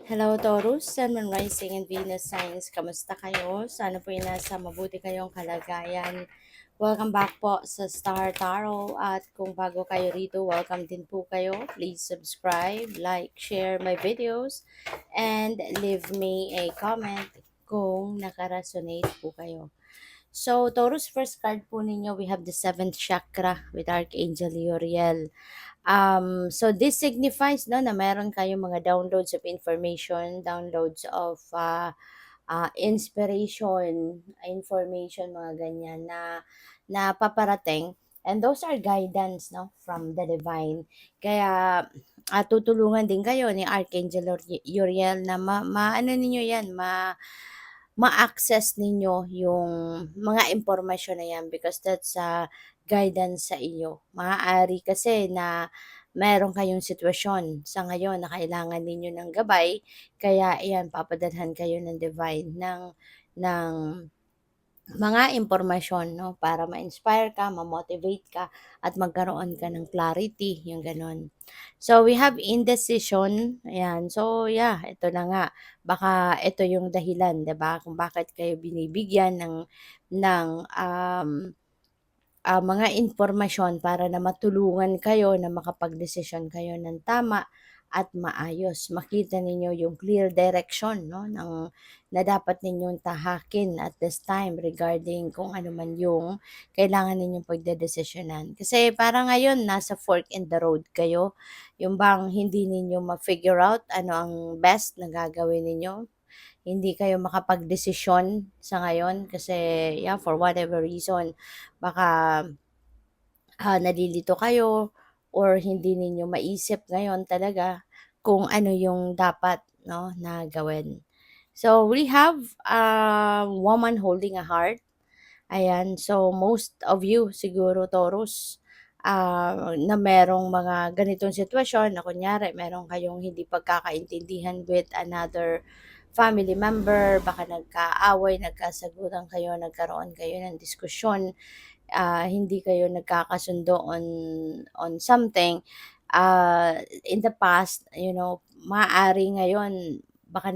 Hello Taurus, Sun, Moon, Rising, and Venus signs. Kamusta kayo? Sana po nasa mabuti kayong kalagayan. Welcome back po sa Star Tarot at kung bago kayo rito, welcome din po kayo. Please subscribe, like, share my videos, and leave me a comment kung nakaresonate po kayo. So, Taurus, first card po ninyo, we have the 7th chakra with Archangel Uriel. So this signifies no na meron kayong mga downloads of information, downloads of information, mga ganyan na paparating. And those are guidance no from the divine. Kaya tutulungan din kayo ni Archangel Uriel na maano ninyo yan, ma-access ninyo yung mga impormasyon na yan because that's guidance sa iyo. Maaari kasi na meron kayong sitwasyon sa ngayon na kailangan ninyo ng gabay, kaya iyan papadalhan kayo ng divine ng mga impormasyon no para ma-inspire ka, ma-motivate ka at magkaroon ka ng clarity, yung ganun. So we have indecision. Ayan. So yeah, ito na nga. Baka ito yung dahilan, 'di ba? Kung bakit kayo binibigyan ng mga impormasyon para na matulungan kayo na makapagdesisyon kayo ng tama at maayos. Makita ninyo yung clear direction no, na dapat ninyong tahakin at this time regarding kung ano man yung kailangan ninyong pagdedesisyonan. Kasi para ngayon, nasa fork in the road kayo. Yung bang hindi ninyo ma-figure out ano ang best na gagawin ninyo, hindi kayo makapagdesisyon sa ngayon kasi yeah, for whatever reason, baka nalilito kayo or hindi ninyo maisip ngayon talaga kung ano yung dapat no na gawin. So we have a woman holding a heart. Ayan, so most of you siguro Taurus na merong mga ganitong sitwasyon na kunyari meron kayong hindi pagkakaintindihan with another family member, baka nagkaaway, nagkasagutan kayo, nagkaroon kayo ng diskusyon, hindi kayo nagkakasundo on something, in the past, maaari ngayon baka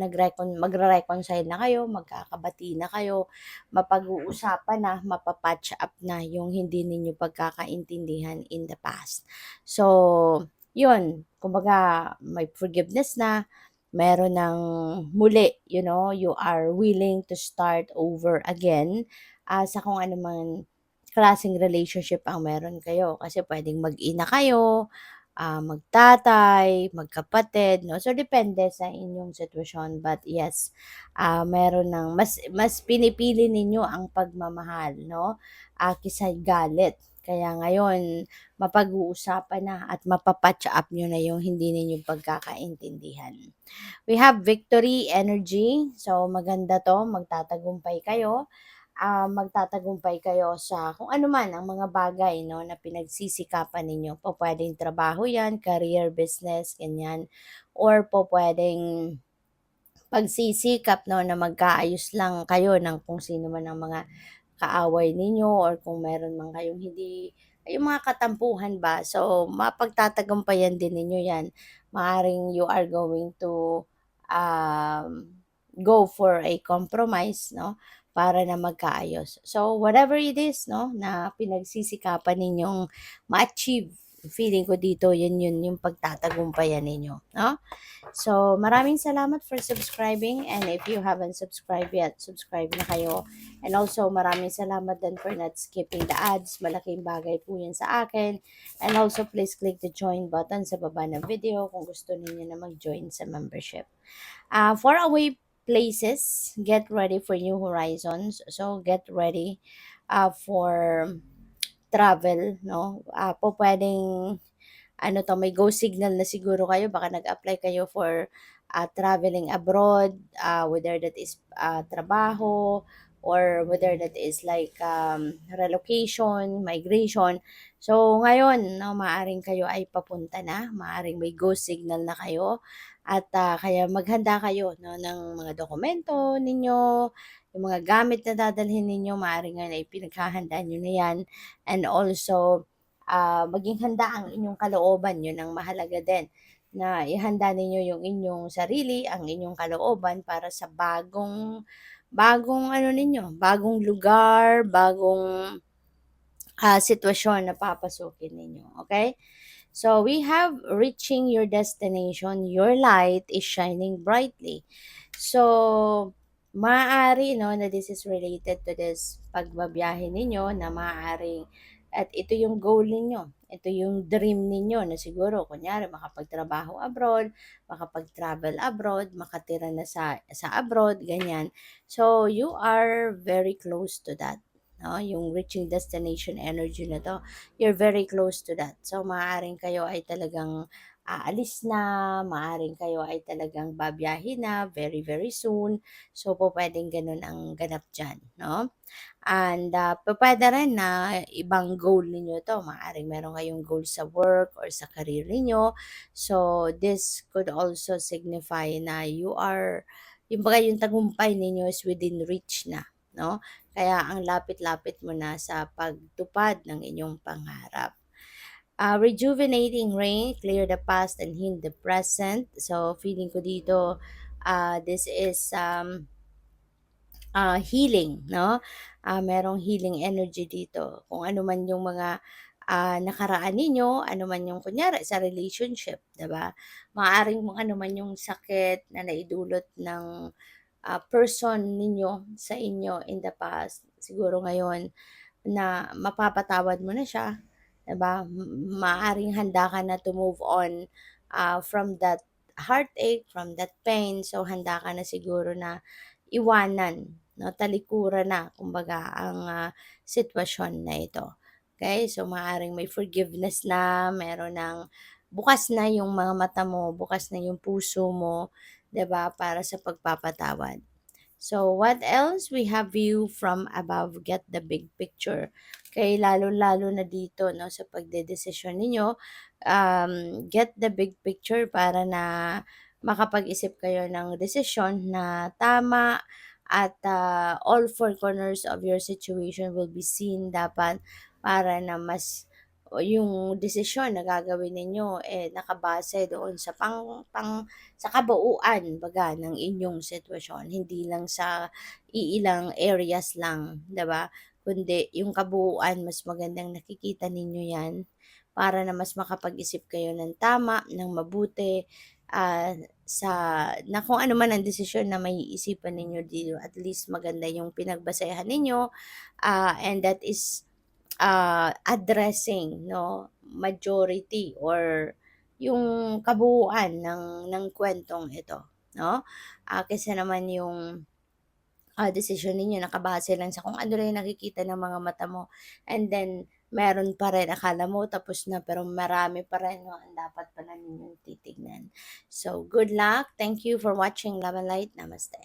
magre-reconcile na kayo, magkakabati na kayo, mapag-uusapan na, mapa-patch up na yung hindi ninyo pagkakaintindihan in the past. So, yun, kumbaga may forgiveness na, meron ng muli, you are willing to start over again sa kung ano man klaseng relationship ang meron kayo. Kasi pwedeng mag-ina kayo, magtatay, magkapatid, no? So, depende sa inyong sitwasyon. But yes, meron ng mas pinipili ninyo ang pagmamahal, no? Kisa galit. Kaya ngayon, mapag-uusapan na at mapapatch up nyo na yung hindi ninyo pagkakaintindihan. We have victory energy. So, maganda to. Magtatagumpay kayo sa kung ano man ang mga bagay no na pinagsisikapan ninyo. Po pwedeng trabaho 'yan, career, business, ganyan. Or po pwedeng pagsisikap no na magkaayos lang kayo ng kung sino man ang mga kaaway ninyo or kung meron man kayong hindi yung mga katampuhan ba. So mapagtatagumpayan din ninyo 'yan. Maaring you are going to go for a compromise no para na magkaayos. So whatever it is no na pinagsisikapan ninyong ma-achieve, feeling ko dito yun yung pagtatagumpayan ninyo, no? So, maraming salamat for subscribing and if you haven't subscribed yet, subscribe na kayo. And also, maraming salamat din for not skipping the ads. Malaking bagay po yan sa akin. And also, please click the join button sa baba ng video kung gusto niyo na mag-join sa membership. For away places, get ready for new horizons. So, get ready for travel, no? Po pwedeng may go signal na siguro kayo, baka nag-apply kayo for traveling abroad, whether that is trabaho, or whether that is like relocation, migration. So, ngayon, no, maaring kayo ay papunta na, maaring may go signal na kayo, at kaya maghanda kayo no, ng mga dokumento ninyo, yung mga gamit na dadalhin ninyo, maaring ngayon ay pinaghahandaan nyo na yan, and also, maging handa ang inyong kalooban, yun ang mahalaga din. na ihanda ninyo yung inyong sarili, ang inyong kalooban para sa bagong bagong ano ninyo, bagong lugar, bagong sitwasyon na papasukin ninyo, okay? So we have reaching your destination, your light is shining brightly. So, maaari no na this is related to this pagbabiyahe ninyo na maaaring at ito yung goal ninyo. Ito yung dream ninyo na siguro kunyari makapagtrabaho abroad, makapag-travel abroad, makatira na sa abroad, ganyan. So, you are very close to that. No, yung reaching destination energy na to, you're very close to that. So, maaaring kayo ay talagang aalis na, maaaring kayo ay talagang babiyahe na very, very soon. So, pupuwedeng gano'n ang ganap diyan, 'no? And, pupuwede rin na ibang goal ninyo 'to, maaaring meron kayong goal sa work or sa career ninyo. So, this could also signify na you are yung baga yung tagumpay ninyo is within reach na, 'no? Kaya ang lapit-lapit mo na sa pagtupad ng inyong pangarap. Rejuvenating rain, clear the past and heal the present. So, feeling ko dito, this is healing, no? Merong healing energy dito. Kung ano man yung mga nakaraan ninyo, ano man yung kunyari sa relationship, 'di ba? Maaaring kung ano man yung sakit na naidulot ng person ninyo sa inyo in the past. Siguro ngayon na mapapatawad mo na siya, 'di ba? Maaaring handa ka na to move on from that heartache, from that pain. So handa ka na siguro na iwanan, no, talikuran na kumbaga ang sitwasyon na ito. Okay? So maaaring may forgiveness na, meron ng bukas na yung mga mata mo, bukas na yung puso mo, 'di ba, para sa pagpapatawad. So, what else? We have view from above, get the big picture. Kaya lalo-lalo na dito, no, sa pagdedesisyon ninyo, get the big picture para na makapag-isip kayo ng desisyon na tama at all four corners of your situation will be seen dapat para na mas o yung desisyon na gagawin ninyo eh nakabase doon sa sa kabuuan baga ng inyong sitwasyon, hindi lang sa iilang areas lang, 'di ba? Kundi yung kabuuan mas magandang nakikita ninyo 'yan para na mas makapag-isip kayo ng tama, ng mabuti, sa na kung ano man ang desisyon na maiisipan ninyo dito, at least maganda yung pinagbasehan ninyo, and that is addressing 'no, majority or yung kabuuan ng kuwentong ito 'no. Kaysa naman yung desisyon ninyo nakabase lang sa kung ano lang yung nakikita ng mga mata mo, and then meron pa rin akala mo tapos na pero marami pa rin 'no, ang dapat pala ninyong titignan. So, good luck. Thank you for watching Love and Light. Namaste.